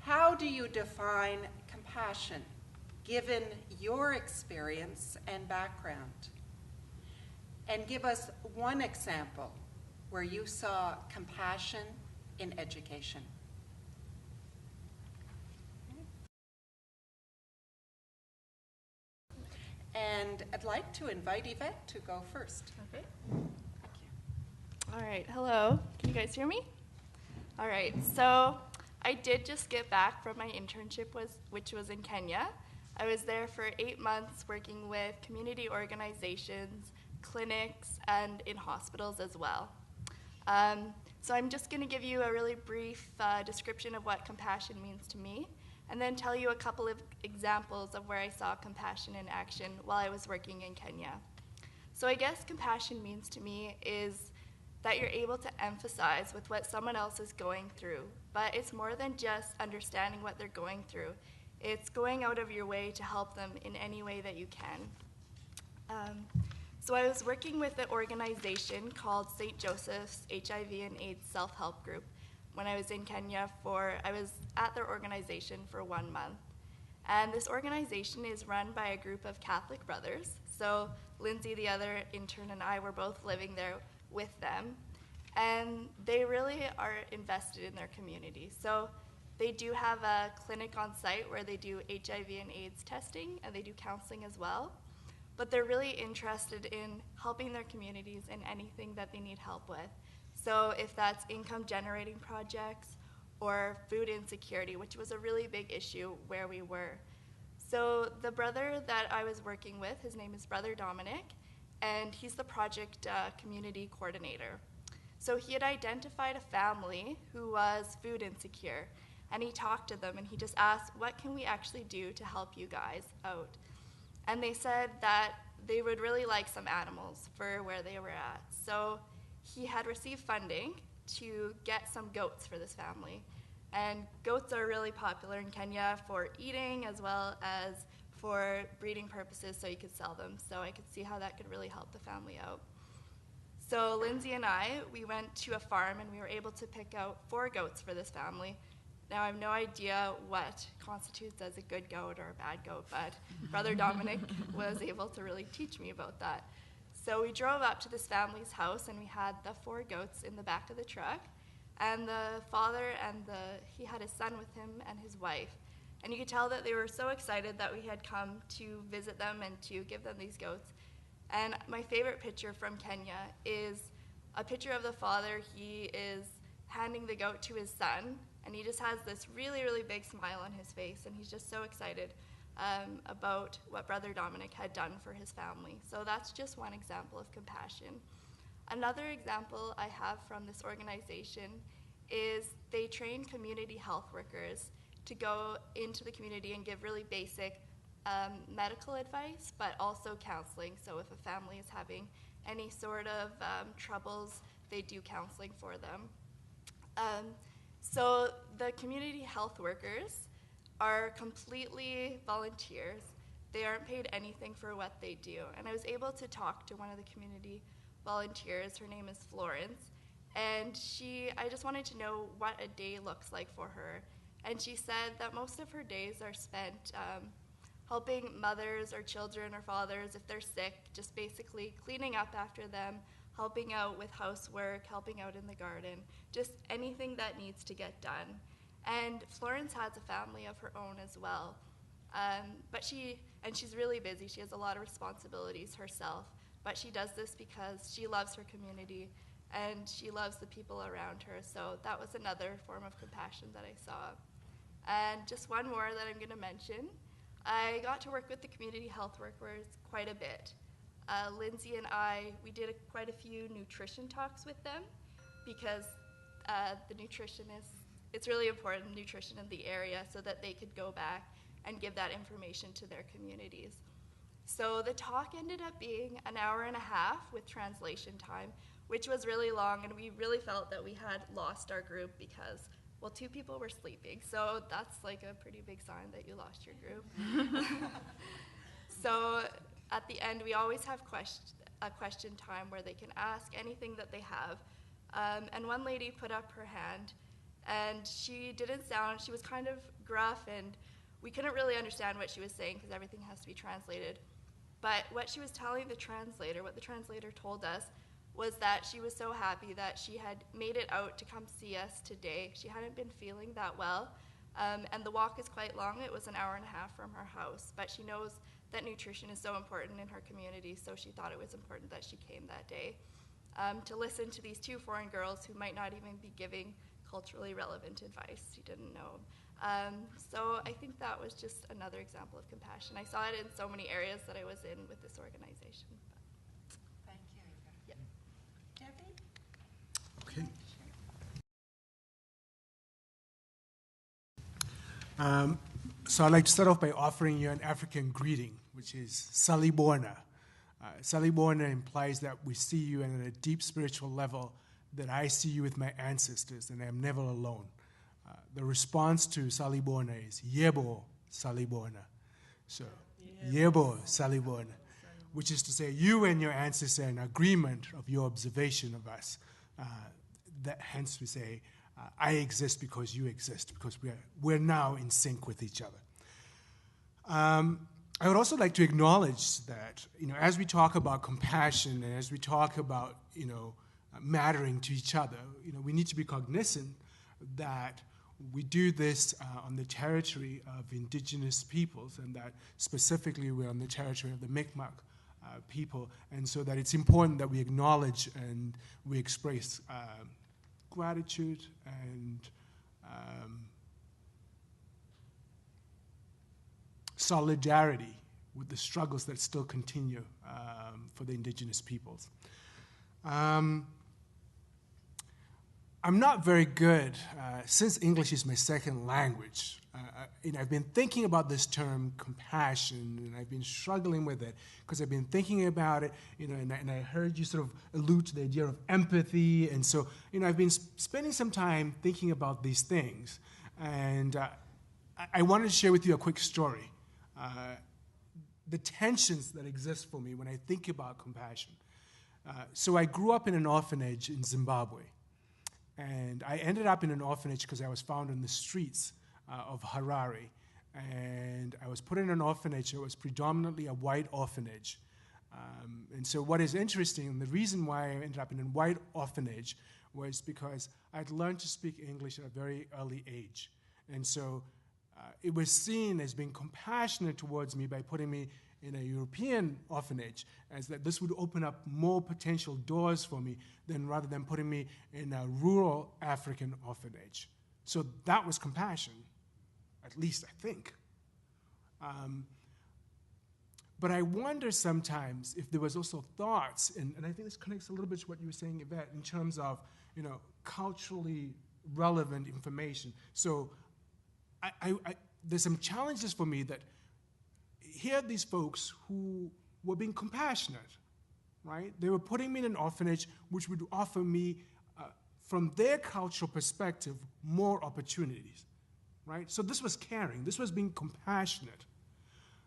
how do you define compassion, given your experience and background? And give us one example where you saw compassion in education. And I'd like to invite Yvette to go first. Okay. Thank you. All right, hello. Can you guys hear me? All right, so I did just get back from my internship, which was in Kenya. I was there for 8 months working with community organizations, clinics, and in hospitals as well. So I'm just going to give you a really brief description of what compassion means to me, and then tell you a couple of examples of where I saw compassion in action while I was working in Kenya. So I guess compassion means to me is that you're able to emphasize with what someone else is going through, but it's more than just understanding what they're going through. It's going out of your way to help them in any way that you can. So I was working with an organization called St. Joseph's HIV and AIDS Self-Help Group when I was in Kenya I was at their organization for 1 month. And this organization is run by a group of Catholic brothers. So Lindsay, the other intern, and I were both living there with them. And they really are invested in their community. So they do have a clinic on site where they do HIV and AIDS testing, and they do counseling as well. But they're really interested in helping their communities in anything that they need help with. So if that's income generating projects or food insecurity, which was a really big issue where we were. So the brother that I was working with, his name is Brother Dominic, and he's the project community coordinator. So he had identified a family who was food insecure, and he talked to them and he just asked, what can we actually do to help you guys out? And they said that they would really like some animals for where they were at. So he had received funding to get some goats for this family. And goats are really popular in Kenya for eating as well as for breeding purposes, so you could sell them. So I could see how that could really help the family out. So Lindsay and I, we went to a farm and we were able to pick out 4 goats for this family. Now I have no idea what constitutes as a good goat or a bad goat, but Brother Dominic was able to really teach me about that. So we drove up to this family's house and we had the 4 goats in the back of the truck, and the father and he had his son with him and his wife. And you could tell that they were so excited that we had come to visit them and to give them these goats. And my favorite picture from Kenya is a picture of the father. He is handing the goat to his son, and he just has this really, really big smile on his face, and he's just so excited about what Brother Dominic had done for his family. So that's just one example of compassion. Another example I have from this organization is they train community health workers to go into the community and give really basic medical advice, but also counseling. So if a family is having any sort of troubles, they do counseling for them. So the community health workers are completely volunteers. They aren't paid anything for what they do. And I was able to talk to one of the community volunteers. Her name is Florence. And I just wanted to know what a day looks like for her. And she said that most of her days are spent helping mothers or children or fathers if they're sick, just basically cleaning up after them, helping out with housework, helping out in the garden, just anything that needs to get done. And Florence has a family of her own as well. But she's really busy. She has a lot of responsibilities herself, but she does this because she loves her community and she loves the people around her. So that was another form of compassion that I saw. And just one more that I'm gonna mention. I got to work with the community health workers quite a bit. Lindsay and we did quite a few nutrition talks with them because the nutritionists, it's really important, nutrition in the area, so that they could go back and give that information to their communities. So the talk ended up being an hour and a half with translation time, which was really long, and we really felt that we had lost our group because, well, 2 people were sleeping, so that's like a pretty big sign that you lost your group. So at the end, we always have a question time where they can ask anything that they have. And one lady put up her hand, and she was kind of gruff, and we couldn't really understand what she was saying because everything has to be translated. But what she was telling the translator, what the translator told us, was that she was so happy that she had made it out to come see us today. She hadn't been feeling that well, and the walk is quite long. It was an hour and a half from her house, but she knows that nutrition is so important in her community, so she thought it was important that she came that day to listen to these two foreign girls who might not even be giving culturally relevant advice. She didn't know. So I think that was just another example of compassion. I saw it in so many areas that I was in with this organization. Thank you, Yvette. Yep. Debbie? Okay. So I'd like to start off by offering you an African greeting, which is Salibona. Salibona implies that we see you at a deep spiritual level, that I see you with my ancestors, and I am never alone. The response to Salibona is Yebo Salibona. So, Yebo Salibona, which is to say you and your ancestors are in agreement of your observation of us. Hence we say, I exist because you exist, because we're now in sync with each other. I would also like to acknowledge that, as we talk about compassion and as we talk about, mattering to each other, we need to be cognizant that we do this on the territory of indigenous peoples, and that specifically we're on the territory of the Mi'kmaq people, and so that it's important that we acknowledge and we express gratitude and solidarity with the struggles that still continue for the indigenous peoples. I'm not very good, since English is my second language, I've been thinking about this term compassion, and I've been struggling with it because I've been thinking about it, and I heard you sort of allude to the idea of empathy, and so, I've been spending some time thinking about these things, and I wanted to share with you a quick story. The tensions that exist for me when I think about compassion. So I grew up in an orphanage in Zimbabwe. And I ended up in an orphanage because I was found on the streets of Harare. And I was put in an orphanage that was predominantly a white orphanage. And so what is interesting, and the reason why I ended up in a white orphanage was because I'd learned to speak English at a very early age. And so it was seen as being compassionate towards me by putting me in a European orphanage, as that this would open up more potential doors for me than rather than putting me in a rural African orphanage. So that was compassion, at least I think. But I wonder sometimes if there was also thoughts, and I think this connects a little bit to what you were saying, Yvette, in terms of culturally relevant information. So there's some challenges for me that here are these folks who were being compassionate, right? They were putting me in an orphanage which would offer me, from their cultural perspective, more opportunities, right? So this was caring. This was being compassionate.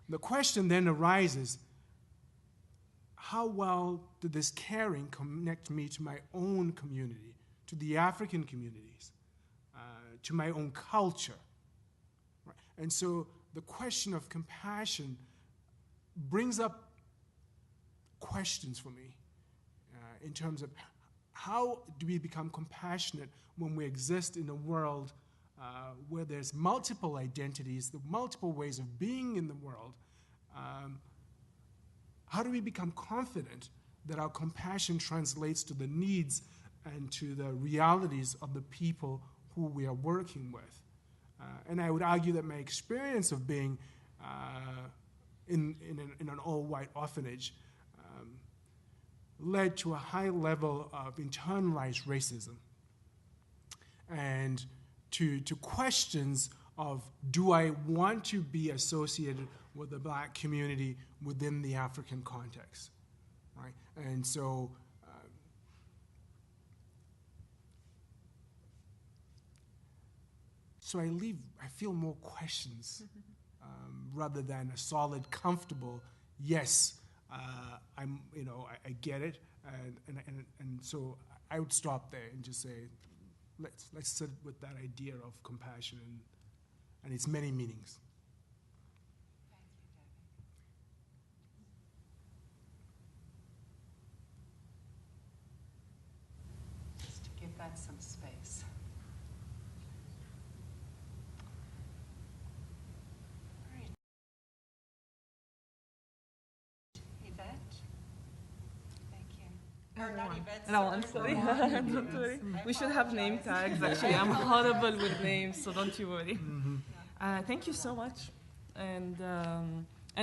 The question then arises, how well did this caring connect me to my own community, to the African communities, to my own culture? Right? And so the question of compassion brings up questions for me in terms of how do we become compassionate when we exist in a world where there's multiple identities, the multiple ways of being in the world. How do we become confident that our compassion translates to the needs and to the realities of the people who we are working with? And I would argue that my experience of being in an all-white orphanage led to a high level of internalized racism and to questions of, do I want to be associated with the black community within the African context, right? And so I feel more questions rather than a solid, comfortable, yes, I get it. And so I would stop there and just say, let's sit with that idea of compassion and its many meanings. Thank you, Debbie. Just to give that some space. All right. Yvette? Thank you. Or not Yvette, Rawane, sorry. Rawane. Don't worry. I We should have name apologize. tags, actually. I'm horrible with names, so don't you worry. Thank you so much. And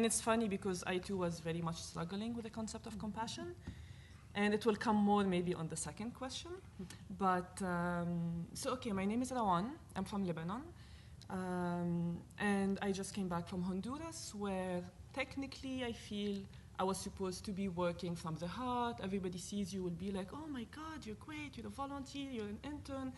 it's funny because I too was very much struggling with the concept of compassion. And it will come more maybe on the second question. But, so okay, my name is Rawane. I'm from Lebanon. And I just came back from Honduras, where technically I feel I was supposed to be working from the heart. Everybody sees you will be like, oh my God, you're great, you're a volunteer, you're an intern.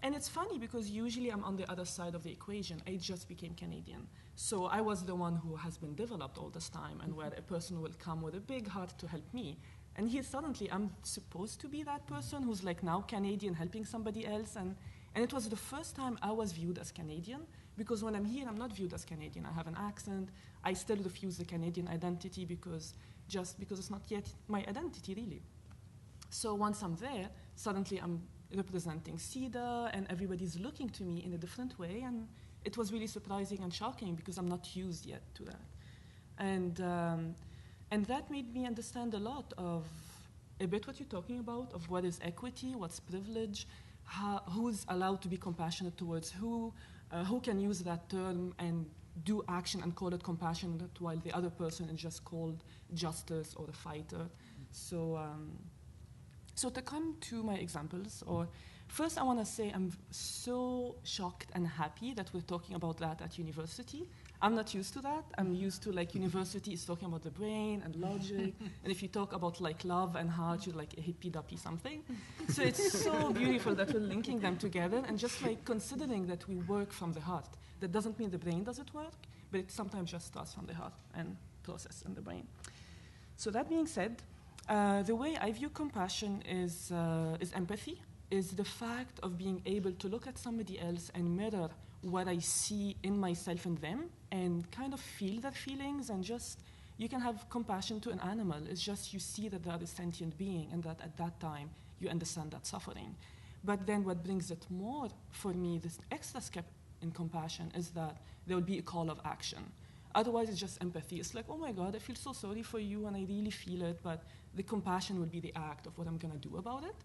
And it's funny because usually I'm on the other side of the equation. I just became Canadian. So I was the one who has been developed all this time and where a person will come with a big heart to help me. And here suddenly I'm supposed to be that person who's like now Canadian helping somebody else. And it was the first time I was viewed as Canadian, because when I'm here, I'm not viewed as Canadian. I have an accent. I still refuse the Canadian identity because it's not yet my identity, really. So once I'm there, suddenly I'm representing CEDA, and everybody's looking to me in a different way. And it was really surprising and shocking because I'm not used yet to that. And that made me understand a lot of a bit what you're talking about, of what is equity, what's privilege, who's allowed to be compassionate towards who can use that term and do action and call it compassion, while the other person is just called justice or a fighter. So to come to my examples, or first I want to say I'm so shocked and happy that we're talking about that at university. I'm not used to that. I'm used to like university is talking about the brain and logic. And if you talk about like love and heart, you're like a hippie-duppy something. So it's so beautiful that we're linking them together and just like considering that we work from the heart. That doesn't mean the brain doesn't work, but it sometimes just starts from the heart and process in the brain. So that being said, the way I view compassion is empathy, is the fact of being able to look at somebody else and mirror what I see in myself and them and kind of feel their feelings, and just, you can have compassion to an animal. It's just you see that they're a sentient being and that at that time you understand that suffering. But then what brings it more for me, this extra step in compassion, is that there will be a call of action. Otherwise, it's just empathy. It's like, oh my God, I feel so sorry for you and I really feel it, but the compassion will be the act of what I'm gonna do about it.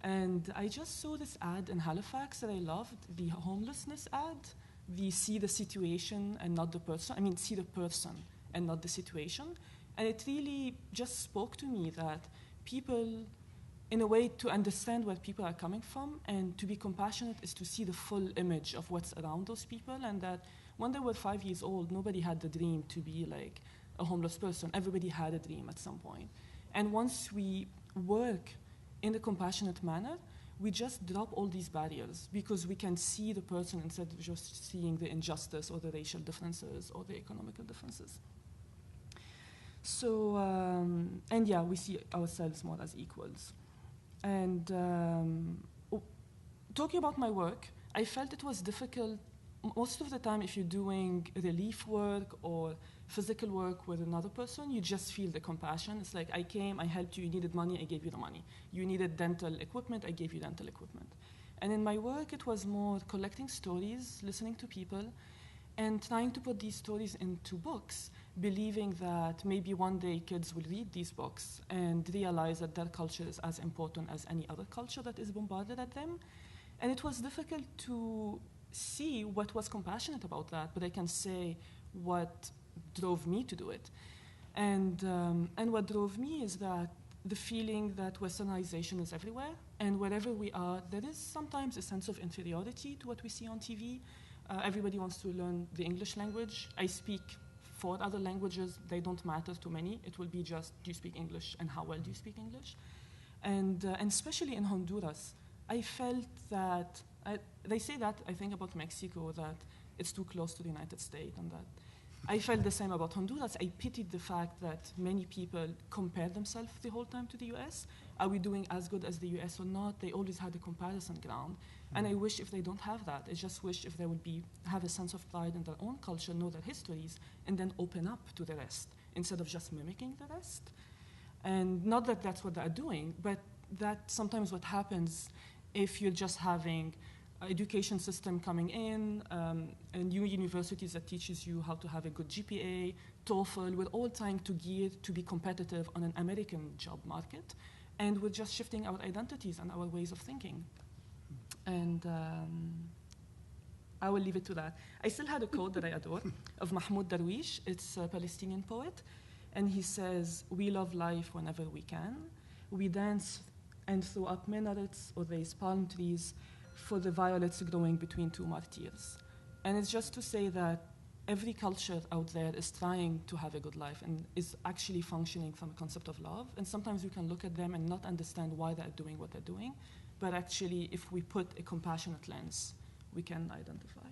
And I just saw this ad in Halifax that I loved, the homelessness ad, the see the situation and not the person. I mean, see the person and not the situation. And it really just spoke to me that people, in a way, to understand where people are coming from and to be compassionate is to see the full image of what's around those people, and that when they were 5 years old, nobody had the dream to be like a homeless person. Everybody had a dream at some point. And once we work in a compassionate manner, we just drop all these barriers because we can see the person instead of just seeing the injustice or the racial differences or the economical differences. So, and yeah, we see ourselves more as equals. And talking about my work, I felt it was difficult. Most of the time, if you're doing relief work or physical work with another person, you just feel the compassion. It's like, I came, I helped you, you needed money, I gave you the money. You needed dental equipment, I gave you dental equipment. And in my work, it was more collecting stories, listening to people, and trying to put these stories into books, believing that maybe one day kids will read these books and realize that their culture is as important as any other culture that is bombarded at them. And it was difficult to see what was compassionate about that, but I can say what drove me to do it. And what drove me is that the feeling that Westernization is everywhere, and wherever we are, there is sometimes a sense of inferiority to what we see on TV. Everybody wants to learn the English language. I speak 4 other languages. They don't matter to many. It will be just, do you speak English, and how well do you speak English? And especially in Honduras, I felt that, they say that, I think, about Mexico, that it's too close to the United States, and that I felt the same about Honduras. I pitied the fact that many people compare themselves the whole time to the US. are we doing as good as the US or not? They always had a comparison ground. And I wish if they don't have that, I just wish if they would have a sense of pride in their own culture, know their histories, and then open up to the rest instead of just mimicking the rest. And not that that's what they're doing, but that's sometimes what happens if you're just having education system coming in, and new universities that teaches you how to have a good GPA, TOEFL. We're all trying to gear to be competitive on an American job market, and we're just shifting our identities and our ways of thinking. And I will leave it to that. I still had a quote that I adore of Mahmoud Darwish. It's a Palestinian poet, and he says, "We love life whenever we can. We dance and throw up minarets or raise palm trees for the violets growing between two martyrs." And it's just to say that every culture out there is trying to have a good life and is actually functioning from a concept of love. And sometimes we can look at them and not understand why they're doing what they're doing. But actually, if we put a compassionate lens, we can identify.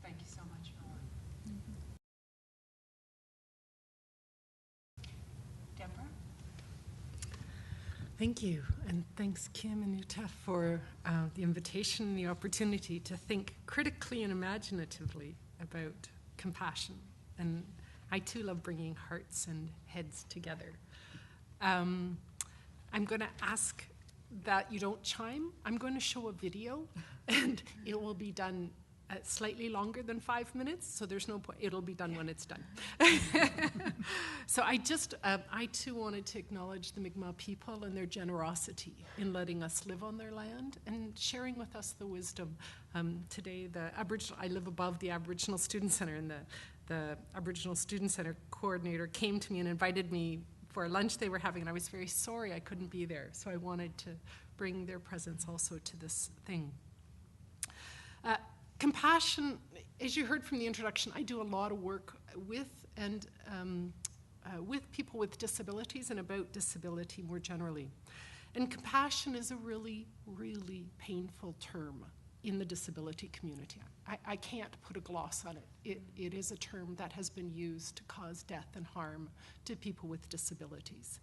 Thank you so much, Rawane. Deborah? Thank you, and thanks Kim and Yvette for the invitation and the opportunity to think critically and imaginatively about compassion. And I too love bringing hearts and heads together. I'm going to ask that you don't chime. I'm going to show a video, and it will be done slightly longer than 5 minutes, so there's no point. It'll be done when it's done. So I too wanted to acknowledge the Mi'kmaq people and their generosity in letting us live on their land and sharing with us the wisdom. Today, I live above the Aboriginal Student Center, and the Aboriginal Student Center coordinator came to me and invited me for a lunch they were having, and I was very sorry I couldn't be there, so I wanted to bring their presence also to this thing. Compassion, as you heard from the introduction, I do a lot of work with people with disabilities and about disability more generally. And compassion is a really, really painful term in the disability community. I can't put a gloss on it. It is a term that has been used to cause death and harm to people with disabilities.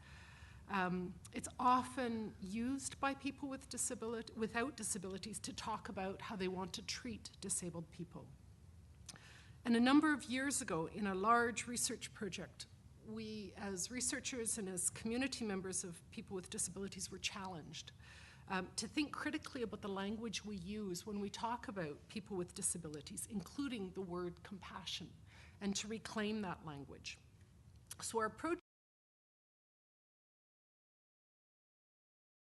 It's often used by people without disabilities to talk about how they want to treat disabled people. And a number of years ago, in a large research project, we, as researchers and as community members of people with disabilities, were challenged to think critically about the language we use when we talk about people with disabilities, including the word compassion, and to reclaim that language. So our project